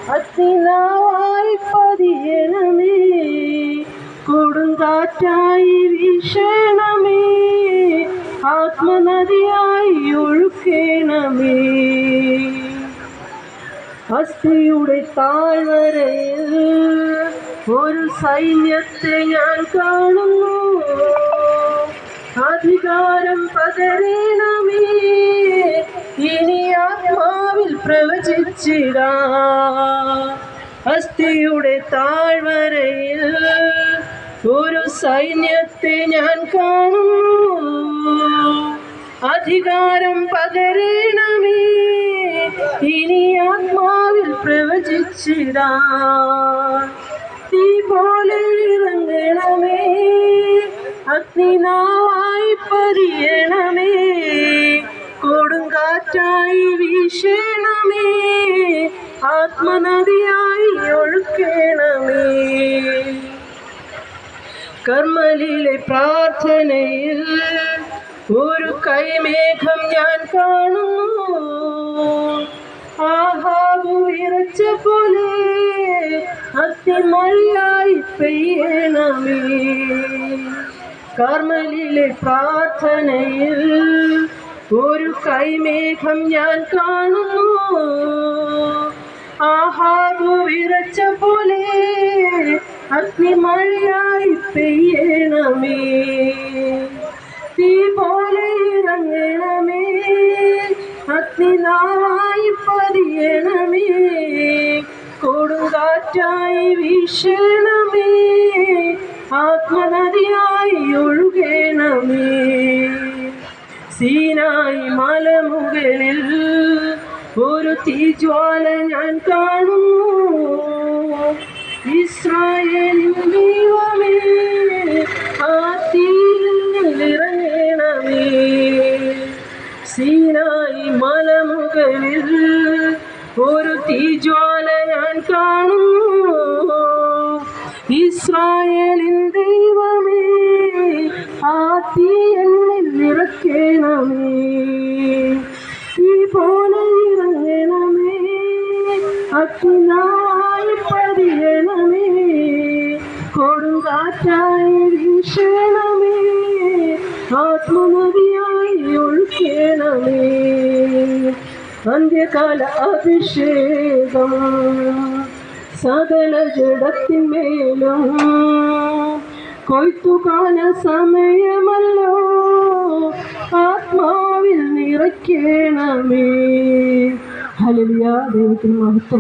അഗ്നിനാവായി പതിയണമേ, കൊടുങ്കാറ്റായി വീശണമേ, ആത്മനദിയായി ഒഴുക്കണമേ. അസ്ഥിയുടെ താഴ്വരയിൽ ഒരു സൈന്യത്തെ ഞാൻ കാണുന്നു. അധികാരം പകരണമേ, ഇനി ആത്മാവിൽ പ്രവചിച്ചിടാം. അസ്ഥിയുടെ താഴ്വരയിൽ ഒരു സൈന്യത്തെ ഞാൻ കാണുന്നു. അധികാരം പകരണമേ, ഇനി ആത്മാവിൽ പ്രവചിച്ചിടാം. തീ പോലെ ഇറങ്ങണമേ, അഗ്നിനാവായി പതിയണമേ, കൊടുങ്കാറ്റായി വീശണമേ, ആത്മനദിയായി ഒഴുക്കണമേ. കർമ്മലിലെ പ്രാർത്ഥനയിൽ ഒരു കൈമേഘം ഞാൻ കാണുന്നു. ആഹാബ് വിറച്ച പോലെ അഗ്നിമഴയായി പെയ്യണമേ. കർമ്മലിലെ പ്രാർത്ഥനയിൽ ഒരു കൈമേഘം ഞാൻ കാണുന്നു. ആഹാബ് വിറച്ച പോലെ അഗ്നിമഴയായി പെയ്യണമേ. തീ പോലെ ഇറങ്ങണമേ, അഗ്നിനാവായി പതിയണമേ, കൊടുങ്കാറ്റായി വീശണമേ, ആത്മനദിയായി ഒഴുകണമേ. സീനായി മലമുകളിൽ ഒരു തീജ്വാല ഞാൻ കാണുന്നു. ഇസ്രായേലിൻ ദൈവമേ, ആ തീയിൽ ഇറങ്ങണമേ. സീനായി മലമുകളിൽ ഒരു തീജ്വാല ഞാൻ കാണുന്നു. ഇസ്രായേലിൻ ദൈവമേ, ആ തീ എന്നിൽ നിറയ്ക്കണമേ. തീ പോലെ ഇറങ്ങണമേ, അഗ്നിനായി പതിയണമേ, കൊടുങ്കാറ്റായി വീശണമേ, ആത്മനദിയായി ഒഴുക്കണമേ. അന്ത്യകാല അഭിഷേകം സകല ജഡത്തിന്മേലും, കൊയ്ത്തുകാല സമയമല്ലോ, ആത്മാവിൽ നിറയ്ക്കണമേ. ഹല്ലേലൂയ. ദൈവത്തിന് മഹത്വം.